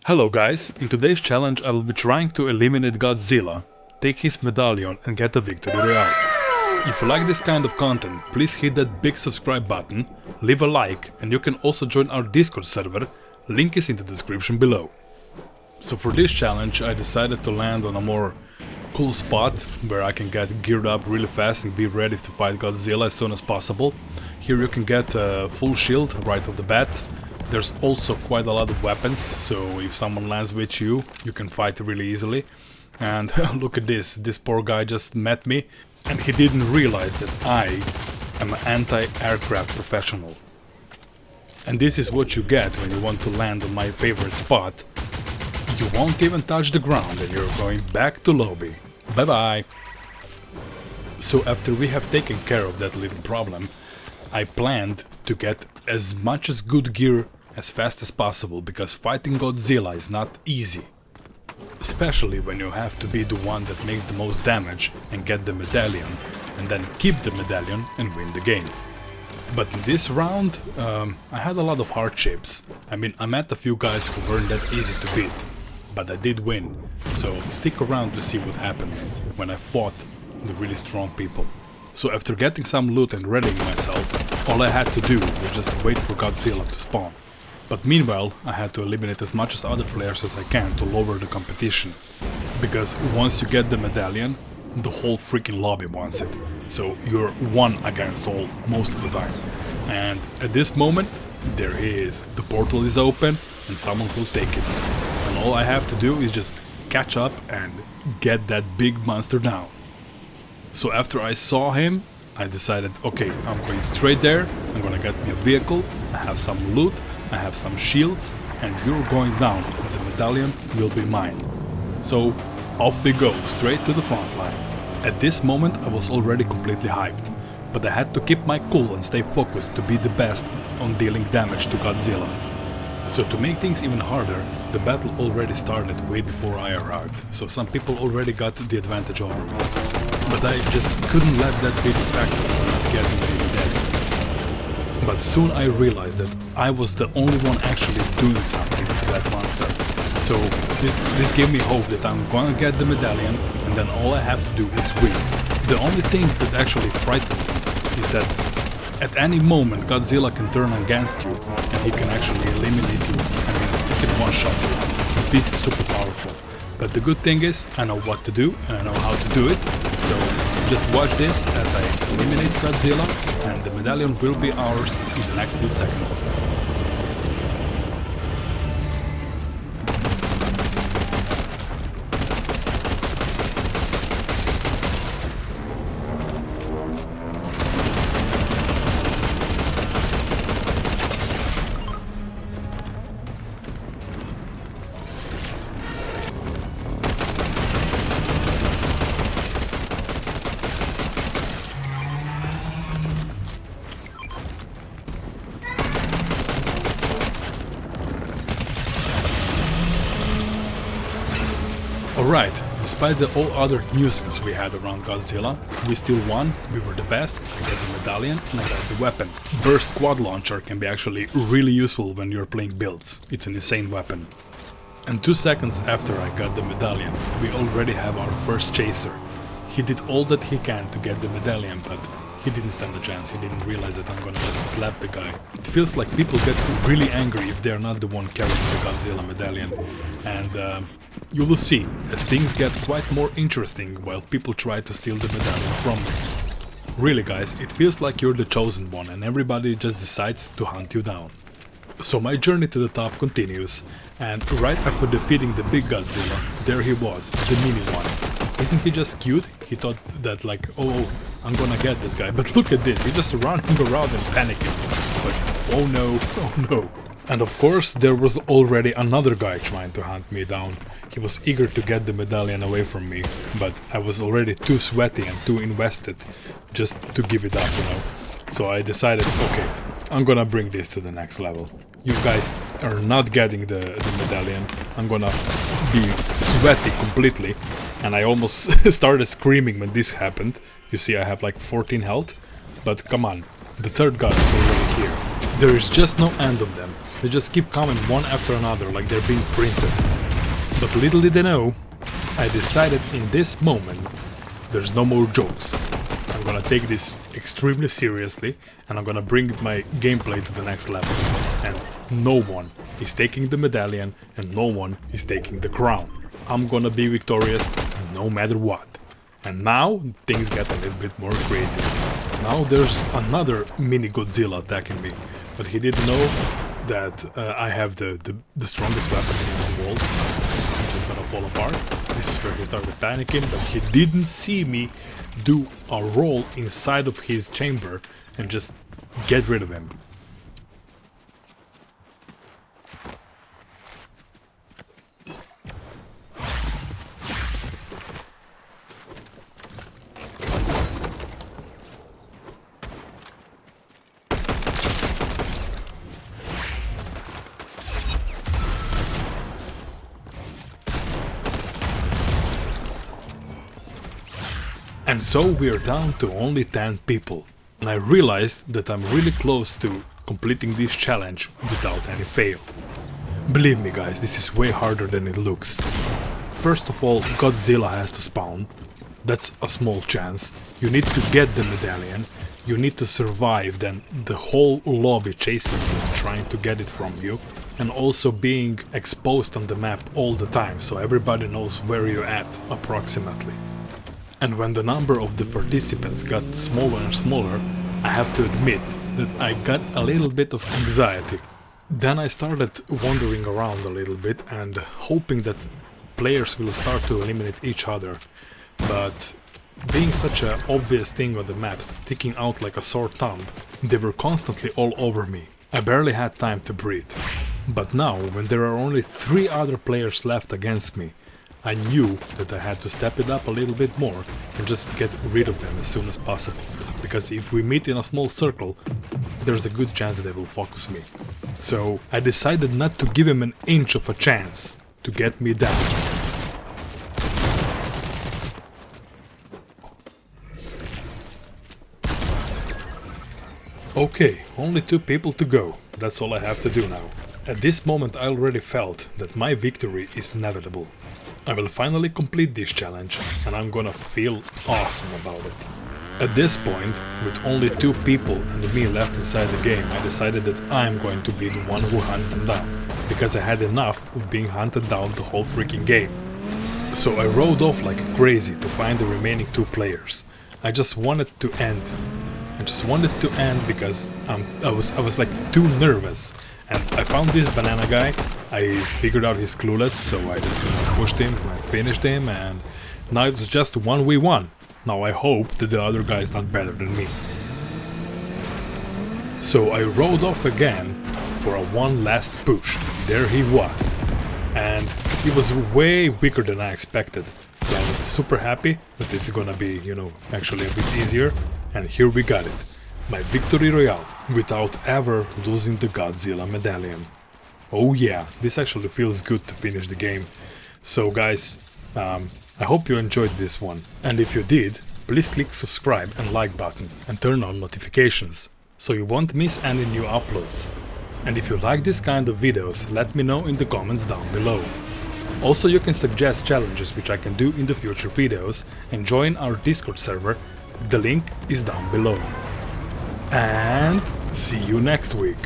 Hello guys, in today's challenge I will be trying to eliminate Godzilla, take his medallion and get a victory royale. If you like this kind of content, please hit that big subscribe button, leave a like, and you can also join our Discord server, link is in the description below. So for this challenge I decided to land on a more cool spot where I can get geared up really fast and be ready to fight Godzilla as soon as possible. Here you can get a full shield right off the bat. There's also quite a lot of weapons, so if someone lands with you, you can fight really easily. And look at this poor guy just met me and he didn't realize that I am an anti-aircraft professional. And this is what you get when you want to land on my favorite spot. You won't even touch the ground and you're going back to lobby. Bye bye! So after we have taken care of that little problem, I planned to get as much as good gear as fast as possible, because fighting Godzilla is not easy. Especially when you have to be the one that makes the most damage and get the medallion, and then keep the medallion and win the game. But in this round, I had a lot of hardships. I mean, I met a few guys who weren't that easy to beat, but I did win, so stick around to see what happened when I fought the really strong people. So after getting some loot and readying myself, all I had to do was just wait for Godzilla to spawn. But meanwhile, I had to eliminate as much as other players as I can to lower the competition. Because once you get the medallion, the whole freaking lobby wants it. So you're one against all most of the time. And at this moment, there he is. The portal is open and someone will take it. And all I have to do is just catch up and get that big monster down. So after I saw him, I decided, okay, I'm going straight there, I'm gonna get me a vehicle, I have some loot, I have some shields, and you're going down, and the medallion will be mine. So off we go, straight to the front line. At this moment I was already completely hyped, but I had to keep my cool and stay focused to be the best on dealing damage to Godzilla. So to make things even harder, the battle already started way before I arrived, so some people already got the advantage over me. But I just couldn't let that be the factor for not getting really dead. But soon I realized that I was the only one actually doing something to that monster. So this gave me hope that I'm gonna get the medallion and then all I have to do is win. The only thing that actually frightened me is that at any moment Godzilla can turn against you and he can actually eliminate you. I mean, he can one-shot you. This is super powerful. But the good thing is, I know what to do and I know how to do it. So just watch this as I eliminate Godzilla and the medallion will be ours in the next few seconds. Alright, despite all other nuisance we had around Godzilla, we still won, we were the best, I got the medallion and I got the weapon. Burst quad launcher can be actually really useful when you're playing builds, it's an insane weapon. And 2 seconds after I got the medallion, we already have our first chaser. He did all that he can to get the medallion, but he didn't stand a chance, he didn't realize that I'm gonna just slap the guy. It feels like people get really angry if they're not the one carrying the Godzilla medallion. And you will see, as things get quite more interesting while people try to steal the medallion from me. Really guys, it feels like you're the chosen one and everybody just decides to hunt you down. So my journey to the top continues, and right after defeating the big Godzilla, there he was, the mini one. Isn't he just cute? He thought that like, oh, I'm gonna get this guy, but look at this, he's just running around and panicking. But oh no. And of course there was already another guy trying to hunt me down. He was eager to get the medallion away from me, but I was already too sweaty and too invested just to give it up, you know. So I decided, okay, I'm gonna bring this to the next level. You guys are not getting the medallion. I'm gonna be sweaty completely. And I almost started screaming when this happened. You see I have like 14 health. But come on, the third god is already here. There is just no end of them. They just keep coming one after another like they're being printed. But little did they know, I decided in this moment there's no more jokes. I'm gonna take this extremely seriously and I'm gonna bring my gameplay to the next level. And no one is taking the medallion and no one is taking the crown. I'm gonna be victorious no matter what. And now things get a little bit more crazy. Now there's another mini Godzilla attacking me, but he didn't know that I have the strongest weapon against the walls, so I'm just gonna fall apart. This is where he started panicking, but he didn't see me do a roll inside of his chamber and just get rid of him. And so we are down to only 10 people. And I realized that I'm really close to completing this challenge without any fail. Believe me guys, this is way harder than it looks. First of all, Godzilla has to spawn. That's a small chance. You need to get the medallion. You need to survive, then the whole lobby chasing you, trying to get it from you. And also being exposed on the map all the time, so everybody knows where you're at, approximately. And when the number of the participants got smaller and smaller, I have to admit that I got a little bit of anxiety. Then I started wandering around a little bit and hoping that players will start to eliminate each other. But being such an obvious thing on the maps, sticking out like a sore thumb, they were constantly all over me. I barely had time to breathe. But now, when there are only 3 other players left against me, I knew that I had to step it up a little bit more and just get rid of them as soon as possible. Because if we meet in a small circle, there's a good chance that they will focus me. So I decided not to give him an inch of a chance to get me down. Okay, only 2 people to go. That's all I have to do now. At this moment I already felt that my victory is inevitable. I will finally complete this challenge and I'm gonna feel awesome about it. At this point, with only 2 people and me left inside the game, I decided that I'm going to be the one who hunts them down, because I had enough of being hunted down the whole freaking game. So I rode off like crazy to find the remaining 2 players. I just wanted to end. I just wanted to end because I was like too nervous. And I found this banana guy. I figured out he's clueless, so I just pushed him, I finished him, and now it was just 1v1. Now I hope that the other guy is not better than me. So I rode off again for a one last push. There he was. And he was way weaker than I expected. So I was super happy that it's gonna be, you know, actually a bit easier. And here we got it. My victory royale, without ever losing the Godzilla Medallion. Oh yeah, this actually feels good to finish the game. So guys, I hope you enjoyed this one. And if you did, please click subscribe and like button and turn on notifications, so you won't miss any new uploads. And if you like this kind of videos, let me know in the comments down below. Also, you can suggest challenges which I can do in the future videos and join our Discord server. The link is down below. And see you next week.